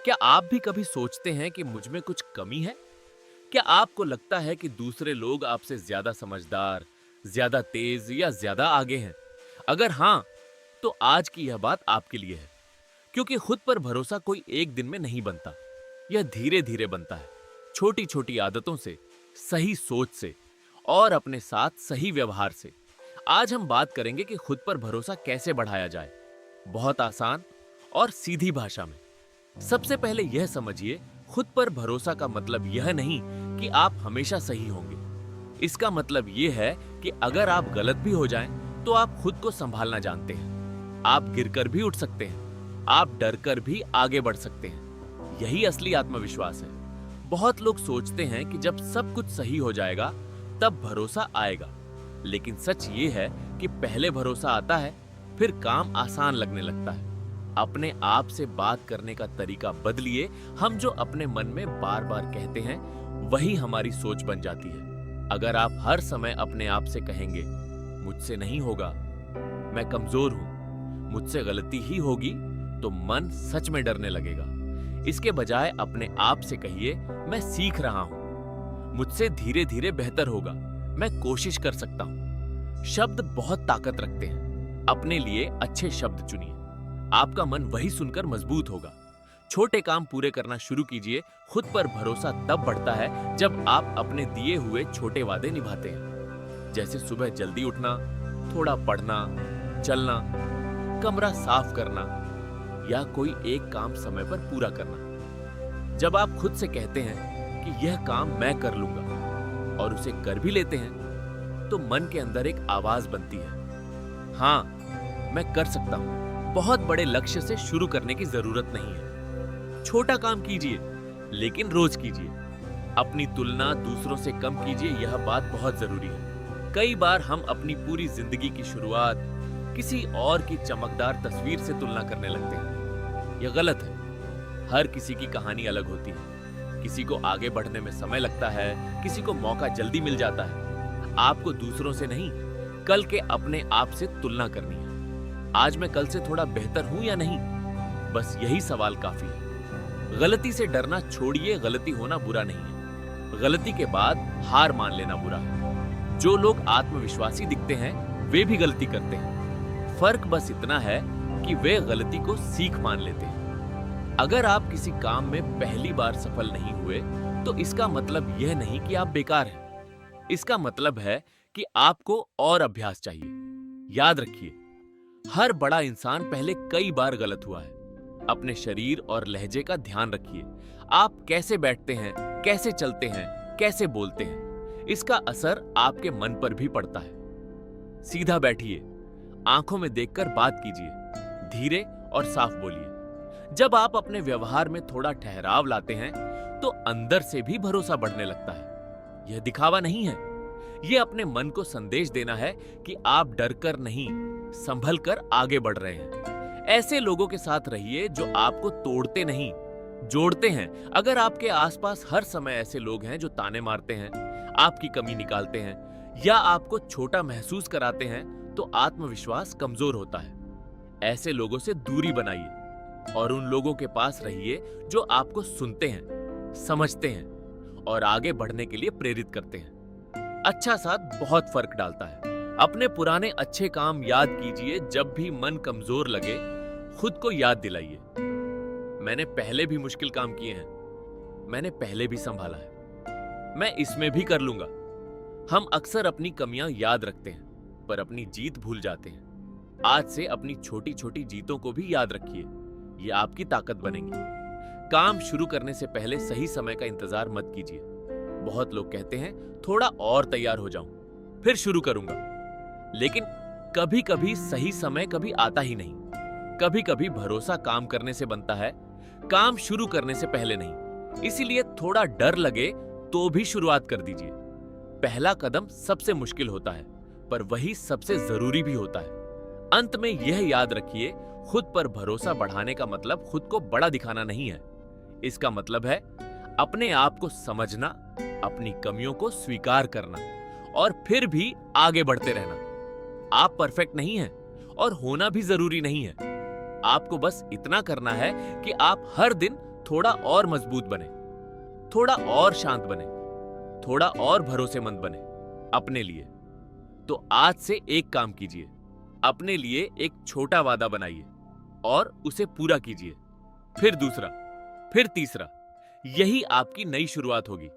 क्या आप भी कभी सोचते हैं कि मुझ में कुछ कमी है? क्या आपको लगता है कि दूसरे लोग आपसे ज्यादा समझदार, ज्यादा तेज या ज्यादा आगे हैं? अगर हाँ, तो आज की यह बात आपके लिए है। क्योंकि खुद पर भरोसा कोई एक दिन में नहीं बनता। यह धीरे-धीरे बनता है। छोटी-छोटी आदतों से, सही सोच से और अपने साथ सही व्यवहार से। आज हम बात करेंगे कि खुद पर भरोसा कैसे बढ़ाया जाए। बहुत आसान और सीधी भाषा में। सबसे पहले यह समझिए, खुद पर भरोसा का मतलब यह नहीं कि आप हमेशा सही होंगे। इसका मतलब यह है कि अगर आप गलत भी हो जाएं, तो आप खुद को संभालना जानते हैं। आप गिरकर भी उठ सकते हैं। आप डरकर भी आगे बढ़ सकते हैं। यही असली आत्मविश्वास है। बहुत लोग सोचते हैं कि जब सब कुछ सही हो जाएगा, तब भरोसा आएगा। लेकिन सच ये है कि पहले भरोसा आता है, फिर काम आसान लगने लगता है। अपने आप से बात करने का तरीका बदलिए। हम जो अपने मन में बार बार कहते हैं, वही हमारी सोच बन जाती है। अगर आप हर समय अपने आप से कहेंगे, मुझसे नहीं होगा, मैं कमजोर हूं, मुझसे गलती ही होगी, तो मन सच में डरने लगेगा। इसके बजाय अपने आप से कहिए, मैं सीख रहा हूं, मुझसे धीरे धीरे बेहतर होगा, मैं कोशिश कर सकता हूं। शब्द बहुत ताकत रखते हैं। अपने लिए अच्छे शब्द चुनिए। आपका मन वही सुनकर मजबूत होगा। छोटे काम पूरे करना शुरू कीजिए। खुद पर भरोसा तब बढ़ता है जब आप अपने दिए हुए छोटे वादे निभाते हैं। जैसे सुबह जल्दी उठना, थोड़ा पढ़ना, चलना, कमरा साफ करना या कोई एक काम समय पर पूरा करना। जब आप खुद से कहते हैं कि यह काम मैं कर लूंगा और उसे कर भी लेते हैं, तो मन के अंदर एक आवाज बनती है, हाँ, मैं कर सकता हूं। बहुत बड़े लक्ष्य से शुरू करने की जरूरत नहीं है। छोटा काम कीजिए, लेकिन रोज कीजिए। अपनी तुलना दूसरों से कम कीजिए, यह बात बहुत जरूरी है। कई बार हम अपनी पूरी जिंदगी की शुरुआत किसी और की चमकदार तस्वीर से तुलना करने लगते हैं। यह गलत है। हर किसी की कहानी अलग होती है। किसी को आगे बढ़ने में समय लगता है, किसी को मौका जल्दी मिल जाता है। आपको दूसरों से नहीं, कल के अपने आप से तुलना करनी है। आज मैं कल से थोड़ा बेहतर हूं या नहीं, बस यही सवाल काफी है। गलती से डरना छोड़िए। गलती होना बुरा नहीं है। गलती के बाद हार मान लेना बुरा है। जो लोग आत्मविश्वासी दिखते हैं, वे भी गलती करते हैं। फर्क बस इतना है कि वे गलती को सीख मान लेते हैं। अगर आप किसी काम में पहली बार सफल नहीं हुए, तो इसका मतलब यह नहीं कि आप बेकार हैं। इसका मतलब है कि आपको और अभ्यास चाहिए। याद रखिए, हर बड़ा इंसान पहले कई बार गलत हुआ है। अपने शरीर और लहजे का ध्यान रखिए। आप कैसे बैठते हैं, कैसे चलते हैं, कैसे बोलते हैं, इसका असर आपके मन पर भी पड़ता है। सीधा बैठिए, आंखों में देखकर बात कीजिए, धीरे और साफ बोलिए। जब आप अपने व्यवहार में थोड़ा ठहराव लाते हैं, तो अंदर से भी भरोसा बढ़ने लगता है। यह दिखावा नहीं है। यह अपने मन को संदेश देना है कि आप डरकर नहीं, संभल कर आगे बढ़ रहे हैं। ऐसे लोगों के साथ रहिए जो आपको तोड़ते नहीं, जोड़ते हैं। अगर आपके आसपास हर समय ऐसे लोग हैं जो ताने मारते हैं, आपकी कमी निकालते हैं या आपको छोटा महसूस कराते हैं, तो आत्मविश्वास कमजोर होता है। ऐसे लोगों से दूरी बनाइए और उन लोगों के पास रहिए जो आपको सुनते हैं, समझते हैं और आगे बढ़ने के लिए प्रेरित करते हैं। अच्छा साथ बहुत फर्क डालता है। अपने पुराने अच्छे काम याद कीजिए। जब भी मन कमजोर लगे, खुद को याद दिलाइए, मैंने पहले भी मुश्किल काम किए हैं, मैंने पहले भी संभाला है, मैं इसमें भी कर लूंगा। हम अक्सर अपनी कमियां याद रखते हैं, पर अपनी जीत भूल जाते हैं। आज से अपनी छोटी छोटी जीतों को भी याद रखिए। ये आपकी ताकत बनेंगी। काम शुरू करने से पहले सही समय का इंतजार मत कीजिए। बहुत लोग कहते हैं, थोड़ा और तैयार हो जाऊं, फिर शुरू करूंगा। लेकिन कभी कभी सही समय कभी आता ही नहीं। कभी कभी भरोसा काम करने से बनता है, काम शुरू करने से पहले नहीं। इसीलिए थोड़ा डर लगे तो भी शुरुआत कर दीजिए। पहला कदम सबसे मुश्किल होता है, पर वही सबसे जरूरी भी होता है। अंत में यह याद रखिए, खुद पर भरोसा बढ़ाने का मतलब खुद को बड़ा दिखाना नहीं है। इसका मतलब है अपने आप को समझना, अपनी कमियों को स्वीकार करना और फिर भी आगे बढ़ते रहना। आप परफेक्ट नहीं हैं और होना भी जरूरी नहीं है। आपको बस इतना करना है कि आप हर दिन थोड़ा और मजबूत बने, थोड़ा और शांत बने, थोड़ा और भरोसेमंद बने अपने लिए। तो आज से एक काम कीजिए, अपने लिए एक छोटा वादा बनाइए और उसे पूरा कीजिए। फिर दूसरा, फिर तीसरा। यही आपकी नई शुरुआत होगी।